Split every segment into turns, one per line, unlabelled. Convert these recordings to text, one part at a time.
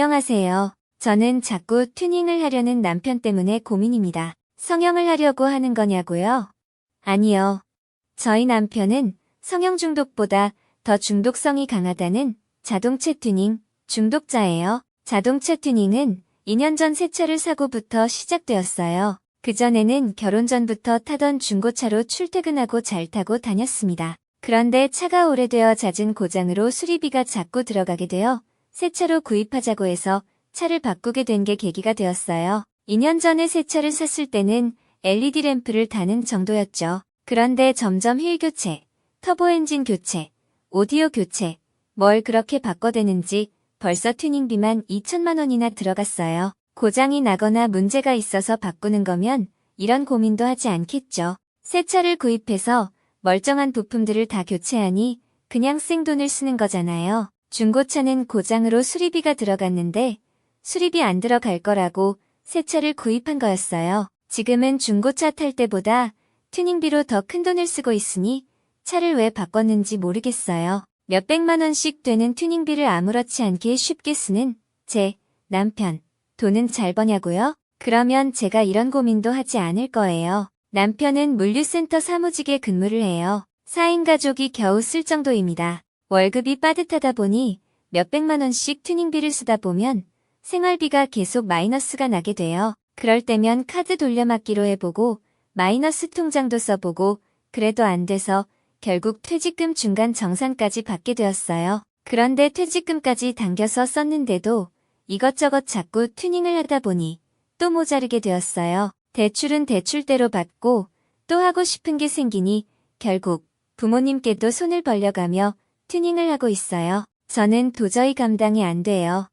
안녕하세요. 저는 자꾸 튜닝을 하려는 남편 때문에 고민입니다. 성형을 하려고 하는 거냐고요? 아니요. 저희 남편은 성형 중독보다 더 중독성이 강하다는 자동차 튜닝 중독자예요. 자동차 튜닝은 2년 전 새 차를 사고부터 시작되었어요. 그전에는 결혼 전부터 타던 중고차로 출퇴근하고 잘 타고 다녔습니다. 그런데 차가 오래되어 잦은 고장으로 수리비가 자꾸 들어가게 되어 새 차로 구입하자고 해서 차를 바꾸게 된 게 계기가 되었어요. 2년 전에 새 차를 샀을 때는 LED 램프를 다는 정도였죠. 그런데 점점 휠 교체, 터보 엔진 교체, 오디오 교체, 뭘 그렇게 바꿔대는지 벌써 튜닝비만 2천만 원이나 들어갔어요. 고장이 나거나 문제가 있어서 바꾸는 거면 이런 고민도 하지 않겠죠. 새 차를 구입해서 멀쩡한 부품들을 다 교체하니 그냥 생돈을 쓰는 거잖아요. 중고차는 고장으로 수리비가 들어갔는데 수리비 안 들어갈 거라고 새 차를 구입한 거였어요. 지금은 중고차 탈 때보다 튜닝비로 더 큰 돈을 쓰고 있으니 차를 왜 바꿨는지 모르겠어요. 몇백만 원씩 되는 튜닝비를 아무렇지 않게 쉽게 쓰는 제 남편. 돈은 잘 버냐고요? 그러면 제가 이런 고민도 하지 않을 거예요. 남편은 물류센터 사무직에 근무를 해요. 4인 가족이 겨우 쓸 정도입니다. 월급이 빠듯하다 보니 몇백만 원씩 튜닝비를 쓰다 보면 생활비가 계속 마이너스가 나게 돼요. 그럴 때면 카드 돌려막기로 해보고 마이너스 통장도 써보고 그래도 안 돼서 결국 퇴직금 중간 정산까지 받게 되었어요. 그런데 퇴직금까지 당겨서 썼는데도 이것저것 자꾸 튜닝을 하다 보니 또 모자르게 되었어요. 대출은 대출대로 받고 또 하고 싶은 게 생기니 결국 부모님께도 손을 벌려가며 튜닝을 하고 있어요. 저는 도저히 감당이 안 돼요.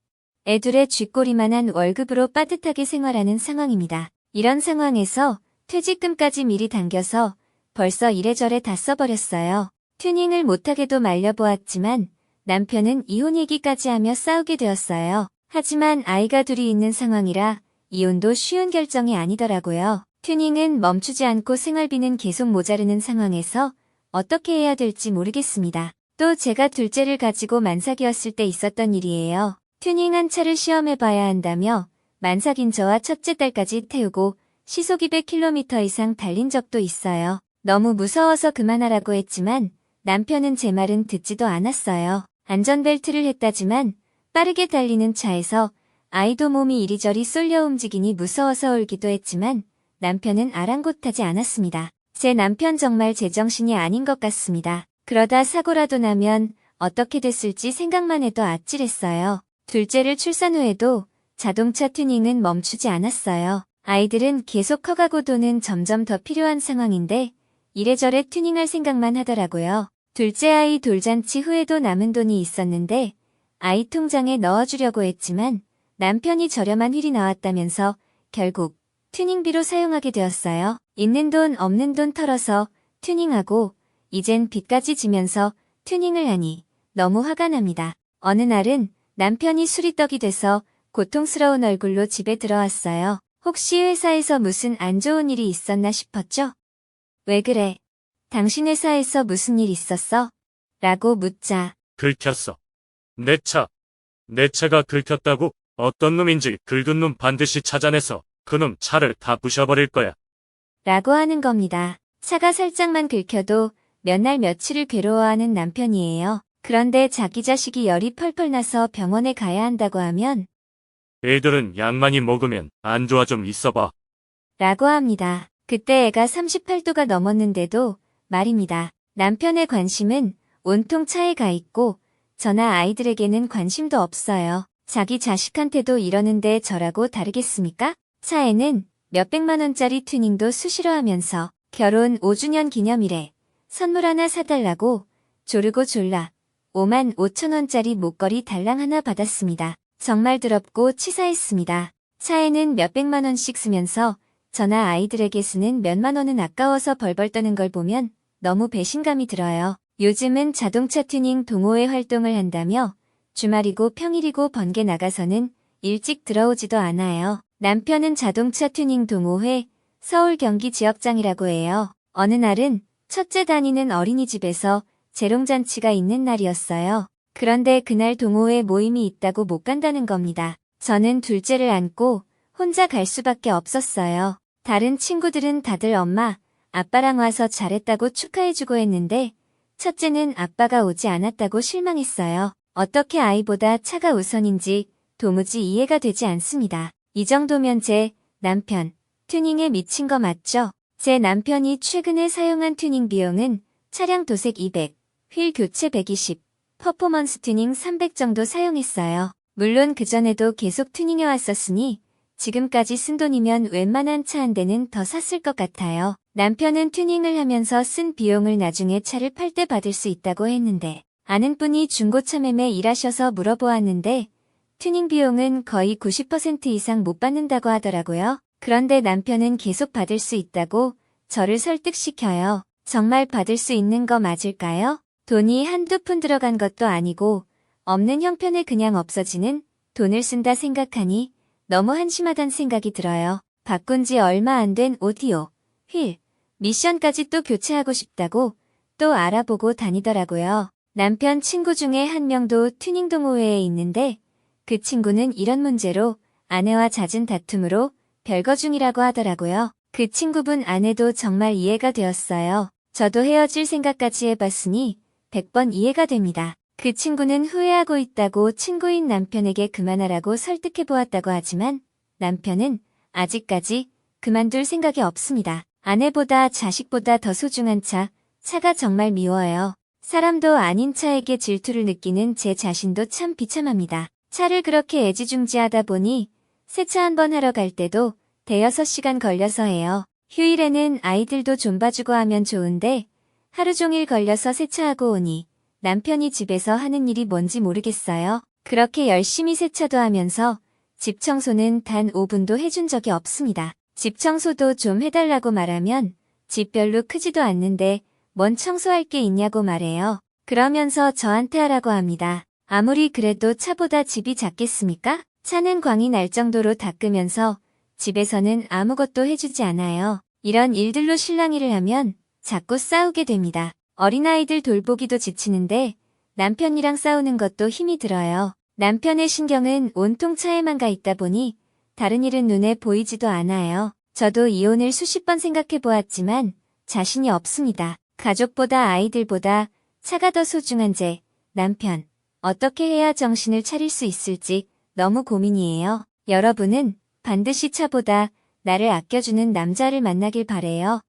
애둘의 쥐꼬리만한 월급으로 빠듯하게 생활하는 상황입니다. 이런 상황에서 퇴직금까지 미리 당겨서 벌써 이래저래 다 써버렸어요. 튜닝을 못하게도 말려보았지만 남편은 이혼 얘기까지 하며 싸우게 되었어요. 하지만 아이가 둘이 있는 상황이라 이혼도 쉬운 결정이 아니더라고요. 튜닝은 멈추지 않고 생활비는 계속 모자르는 상황에서 어떻게 해야 될지 모르겠습니다. 또 제가 둘째를 가지고 만삭이었을 때 있었던 일이에요. 튜닝한 차를 시험해봐야 한다며 만삭인 저와 첫째 딸까지 태우고 시속 200km 이상 달린 적도 있어요. 너무 무서워서 그만하라고 했지만 남편은 제 말은 듣지도 않았어요. 안전벨트를 했다지만 빠르게 달리는 차에서 아이도 몸이 이리저리 쏠려 움직이니 무서워서 울기도 했지만 남편은 아랑곳하지 않았습니다. 제 남편 정말 제정신이 아닌 것 같습니다. 그러다 사고라도 나면 어떻게 됐을지 생각만 해도 아찔했어요. 둘째를 출산 후에도 자동차 튜닝은 멈추지 않았어요. 아이들은 계속 커가고 돈은 점점 더 필요한 상황인데 이래저래 튜닝할 생각만 하더라고요. 둘째 아이 돌잔치 후에도 남은 돈이 있었는데 아이 통장에 넣어주려고 했지만 남편이 저렴한 휠이 나왔다면서 결국 튜닝비로 사용하게 되었어요. 있는 돈 없는 돈 털어서 튜닝하고 이젠 빚까지 지면서 튜닝을 하니 너무 화가 납니다. 어느 날은 남편이 술이 떡이 돼서 고통스러운 얼굴로 집에 들어왔어요. 혹시 회사에서 무슨 안 좋은 일이 있었나 싶었죠? 왜 그래? 당신 회사에서 무슨 일 있었어? 라고 묻자.
긁혔어. 내 차. 내 차가 긁혔다고? 어떤 놈인지 긁은 놈 반드시 찾아내서 그놈 차를 다 부셔버릴 거야.
라고 하는 겁니다. 차가 살짝만 긁혀도 몇 날 며칠을 괴로워하는 남편이에요. 그런데 자기 자식이 열이 펄펄 나서 병원에 가야 한다고 하면
애들은 약 많이 먹으면 안 좋아 좀 있어봐.
라고 합니다. 그때 애가 38도가 넘었는데도 말입니다. 남편의 관심은 온통 차에 가 있고 저나 아이들에게는 관심도 없어요. 자기 자식한테도 이러는데 저라고 다르겠습니까? 차에는 몇백만 원짜리 튜닝도 수시로 하면서 결혼 5주년 기념일에 선물 하나 사달라고 조르고 졸라 5만 5천 원짜리 목걸이 달랑 하나 받았습니다. 정말 더럽고 치사했습니다. 차에는 몇백만 원씩 쓰면서 저나 아이들에게 쓰는 몇만 원은 아까워서 벌벌 떠는 걸 보면 너무 배신감이 들어요. 요즘은 자동차 튜닝 동호회 활동을 한다며 주말이고 평일이고 번개 나가서는 일찍 들어오지도 않아요. 남편은 자동차 튜닝 동호회 서울 경기 지역장이라고 해요. 어느 날은 첫째 다니는 어린이집에서 재롱잔치가 있는 날이었어요. 그런데 그날 동호회 모임이 있다고 못 간다는 겁니다. 저는 둘째를 안고 혼자 갈 수밖에 없었어요. 다른 친구들은 다들 엄마, 아빠랑 와서 잘했다고 축하해주고 했는데 첫째는 아빠가 오지 않았다고 실망했어요. 어떻게 아이보다 차가 우선인지 도무지 이해가 되지 않습니다. 이 정도면 제 남편, 튜닝에 미친 거 맞죠? 제 남편이 최근에 사용한 튜닝 비용은 차량 도색 200, 휠 교체 120, 퍼포먼스 튜닝 300 정도 사용했어요. 물론 그전에도 계속 튜닝해 왔었으니 지금까지 쓴 돈이면 웬만한 차 한 대는 더 샀을 것 같아요. 남편은 튜닝을 하면서 쓴 비용을 나중에 차를 팔 때 받을 수 있다고 했는데 아는 분이 중고차 매매 일하셔서 물어보았는데 튜닝 비용은 거의 90% 이상 못 받는다고 하더라고요. 그런데 남편은 계속 받을 수 있다고 저를 설득시켜요. 정말 받을 수 있는 거 맞을까요? 돈이 한두 푼 들어간 것도 아니고 없는 형편에 그냥 없어지는 돈을 쓴다 생각하니 너무 한심하단 생각이 들어요. 바꾼 지 얼마 안 된 오디오, 휠, 미션까지 또 교체하고 싶다고 또 알아보고 다니더라고요. 남편 친구 중에 한 명도 튜닝 동호회에 있는데 그 친구는 이런 문제로 아내와 잦은 다툼으로 별거 중이라고 하더라고요. 그 친구분 아내도 정말 이해가 되었어요. 저도 헤어질 생각까지 해봤으니 100번 이해가 됩니다. 그 친구는 후회하고 있다고 친구인 남편에게 그만하라고 설득해보았다고 하지만 남편은 아직까지 그만둘 생각이 없습니다. 아내보다 자식보다 더 소중한 차가 정말 미워요. 사람도 아닌 차에게 질투를 느끼는 제 자신도 참 비참합니다. 차를 그렇게 애지중지하다 보니 세차 한번 하러 갈 때도 대여섯 시간 걸려서 해요. 휴일에는 아이들도 좀 봐주고 하면 좋은데 하루 종일 걸려서 세차하고 오니 남편이 집에서 하는 일이 뭔지 모르겠어요. 그렇게 열심히 세차도 하면서 집 청소는 단 5분도 해준 적이 없습니다. 집 청소도 좀 해달라고 말하면 집 별로 크지도 않는데 뭔 청소할 게 있냐고 말해요. 그러면서 저한테 하라고 합니다. 아무리 그래도 차보다 집이 작겠습니까? 차는 광이 날 정도로 닦으면서 집에서는 아무것도 해주지 않아요. 이런 일들로 실랑이를 하면 자꾸 싸우게 됩니다. 어린아이들 돌보기도 지치는데 남편이랑 싸우는 것도 힘이 들어요. 남편의 신경은 온통 차에만 가 있다 보니 다른 일은 눈에 보이지도 않아요. 저도 이혼을 수십 번 생각해 보았지만 자신이 없습니다. 가족보다 아이들보다 차가 더 소중한 제 남편. 어떻게 해야 정신을 차릴 수 있을지 너무 고민이에요. 여러분은 반드시 차보다 나를 아껴주는 남자를 만나길 바래요.